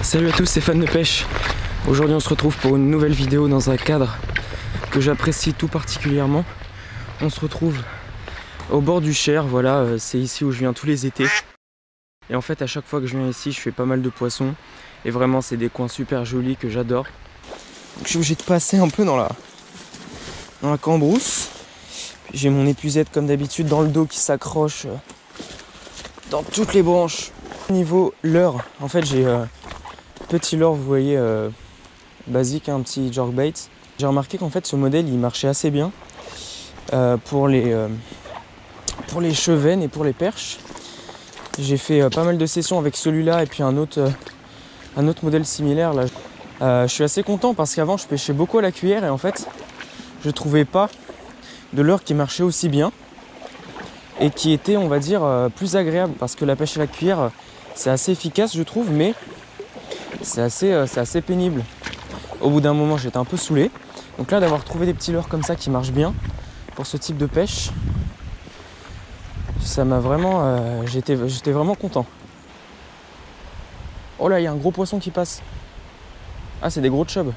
Salut à tous, c'est Fan de Pêche. Aujourd'hui on se retrouve pour une nouvelle vidéo dans un cadre que j'apprécie tout particulièrement. On se retrouve au bord du Cher, voilà, c'est ici où je viens tous les étés. Et en fait à chaque fois que je viens ici je fais pas mal de poissons. Et vraiment c'est des coins super jolis que j'adore. Donc je suis obligé de passer un peu dans la cambrousse. J'ai mon épuisette comme d'habitude dans le dos qui s'accroche dans toutes les branches. Niveau leurre, en fait j'ai petit leurre, vous voyez, basique, un petit jerkbait. J'ai remarqué qu'en fait ce modèle il marchait assez bien pour les chevennes et pour les perches. J'ai fait pas mal de sessions avec celui-là et puis un autre modèle similaire là. Je suis assez content parce qu'avant je pêchais beaucoup à la cuillère et en fait je trouvais pas de leurre qui marchait aussi bien et qui était, on va dire, plus agréable parce que la pêche à la cuillère c'est assez efficace je trouve, mais c'est assez pénible. Au bout d'un moment j'étais un peu saoulé, donc là d'avoir trouvé des petits leurres comme ça qui marchent bien pour ce type de pêche, ça m'a vraiment, j'étais vraiment content. Oh là, il y a un gros poisson qui passe. Ah, c'est des gros chubs.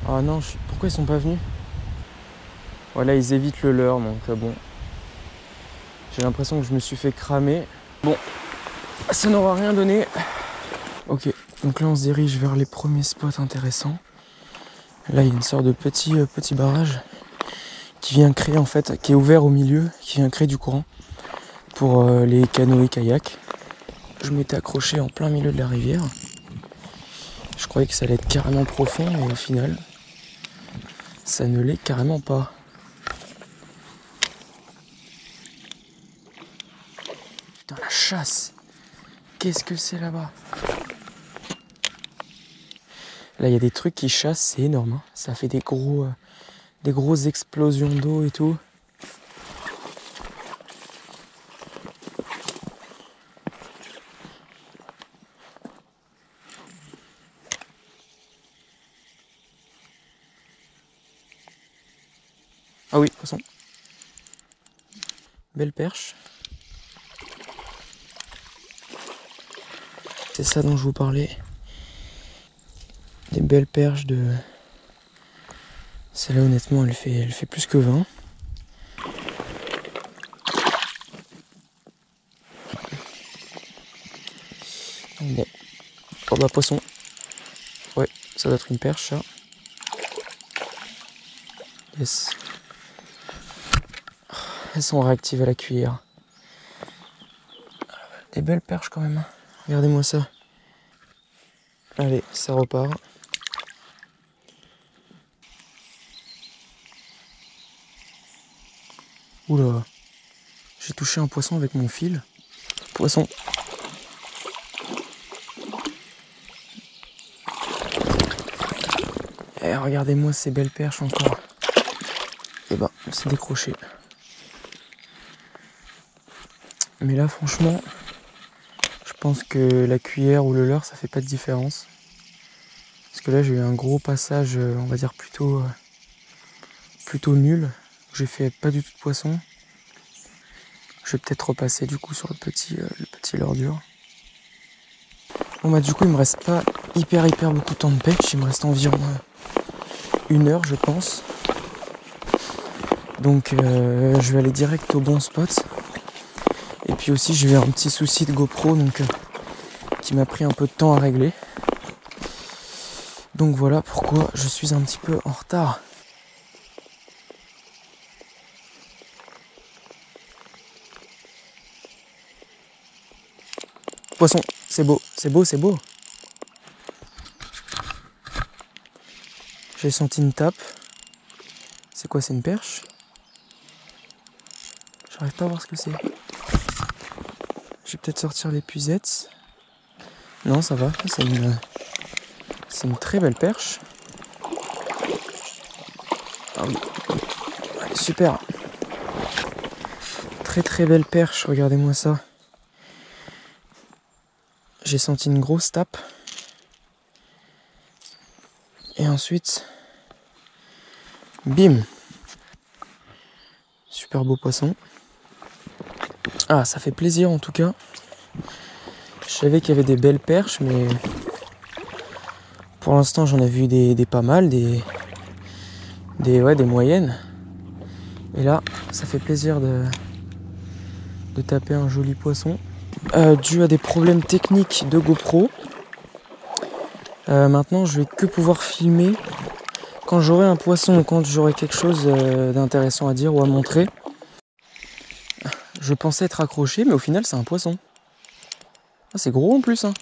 Ah non, pourquoi ils sont pas venus? Voilà, ils évitent le leurre, donc bon. J'ai l'impression que je me suis fait cramer. Bon, ça n'aura rien donné. Ok, donc là on se dirige vers les premiers spots intéressants. Là il y a une sorte de petit barrage qui vient créer en fait, qui est ouvert au milieu, qui vient créer du courant pour les canoës kayaks. Je m'étais accroché en plein milieu de la rivière. Je croyais que ça allait être carrément profond, mais au final, ça ne l'est carrément pas. Putain, la chasse! Qu'est-ce que c'est là-bas? Là, il y a des trucs qui chassent, c'est énorme. Hein. Ça fait des grosses explosions d'eau et tout. Ah oui, poisson. Belle perche. C'est ça dont je vous parlais. Des belles perches de... Celle-là honnêtement elle fait plus que 20. Bon. Oh bah poisson. Ouais, ça doit être une perche ça. Yes. Elles sont réactives à la cuillère. Des belles perches quand même. Regardez-moi ça. Allez, ça repart. Oula, j'ai touché un poisson avec mon fil. Poisson. Et regardez-moi ces belles perches encore. Et ben, c'est décroché. Mais là, franchement, je pense que la cuillère ou le leurre, ça fait pas de différence. Parce que là, j'ai eu un gros passage, on va dire plutôt nul. J'ai fait pas du tout de poisson. Je vais peut-être repasser du coup sur le petit leurre dur. Bon bah du coup, il me reste pas hyper beaucoup de temps de pêche. Il me reste environ 1 heure, je pense. Donc je vais aller direct au bon spot. Et puis aussi j'ai eu un petit souci de GoPro donc qui m'a pris un peu de temps à régler. Donc voilà pourquoi je suis un petit peu en retard. Poisson, c'est beau, c'est beau, c'est beau. J'ai senti une tape. C'est quoi, c'est une perche? J'arrive pas à voir ce que c'est. Je vais peut-être sortir l'épuisette. Non, ça va, c'est une très belle perche. Ah oui, allez, super. Très belle perche, regardez-moi ça. J'ai senti une grosse tape. Et ensuite, bim. Super beau poisson. Ah, ça fait plaisir en tout cas. Je savais qu'il y avait des belles perches, mais pour l'instant j'en ai vu des pas mal, des moyennes. Et là, ça fait plaisir de taper un joli poisson. Dû à des problèmes techniques de GoPro, maintenant je vais que pouvoir filmer quand j'aurai un poisson ou quand j'aurai quelque chose d'intéressant à dire ou à montrer. Je pensais être accroché, mais au final c'est un poisson. Ah, c'est gros en plus, hein.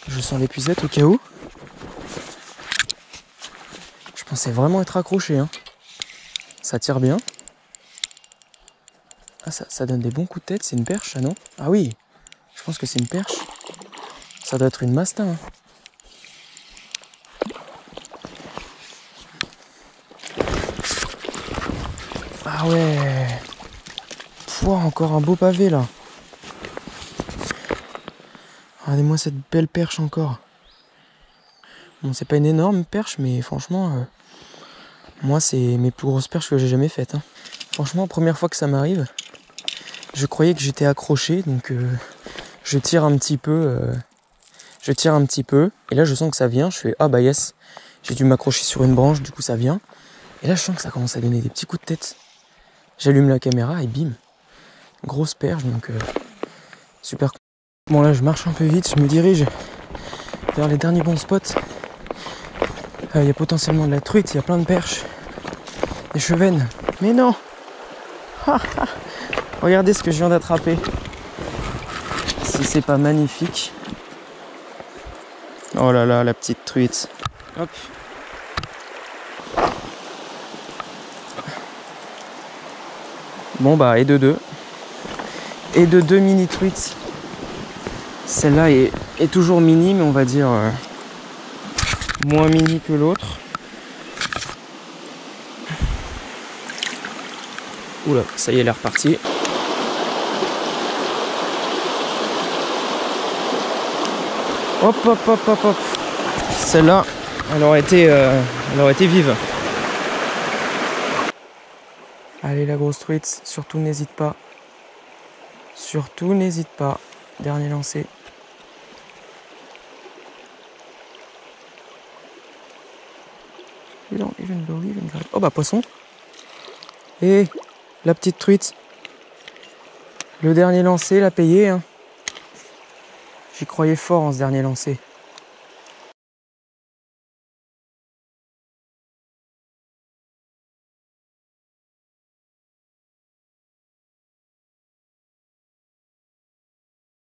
Je sens l'épuisette au cas où. Je pensais vraiment être accroché, hein. Ça tire bien. Ah, ça donne des bons coups de tête. C'est une perche, ça, non? Ah oui, je pense que c'est une perche. Ça doit être une mastin, hein. Ah ouais. Pouah, encore un beau pavé là. Regardez-moi cette belle perche encore. Bon, c'est pas une énorme perche, mais franchement, moi, c'est mes plus grosses perches que j'ai jamais faites, hein. Franchement, première fois que ça m'arrive, je croyais que j'étais accroché, donc je tire un petit peu. Et là, je sens que ça vient. Je fais ah bah yes, j'ai dû m'accrocher sur une branche, du coup ça vient. Et là, je sens que ça commence à donner des petits coups de tête. J'allume la caméra et bim, grosse perche, donc super. Bon là, je marche un peu vite, je me dirige vers les derniers bons spots. Il y a potentiellement de la truite, il y a plein de perches, des chevennes. Mais non. Regardez ce que je viens d'attraper. Si c'est pas magnifique. Oh là là, la petite truite. Hop. Bon bah, et de deux. Et de deux mini truites. Celle-là est toujours mini, mais on va dire moins mini que l'autre. Oula, ça y est, elle est repartie. Hop, hop, hop, hop, hop. Celle-là, elle aurait été vive. Allez, la grosse truite, surtout n'hésite pas. Surtout n'hésite pas. Dernier lancé. You don't even believe in God. Oh bah, poisson. Et la petite truite. Le dernier lancé, l'a payé, hein. J'y croyais fort en ce dernier lancé.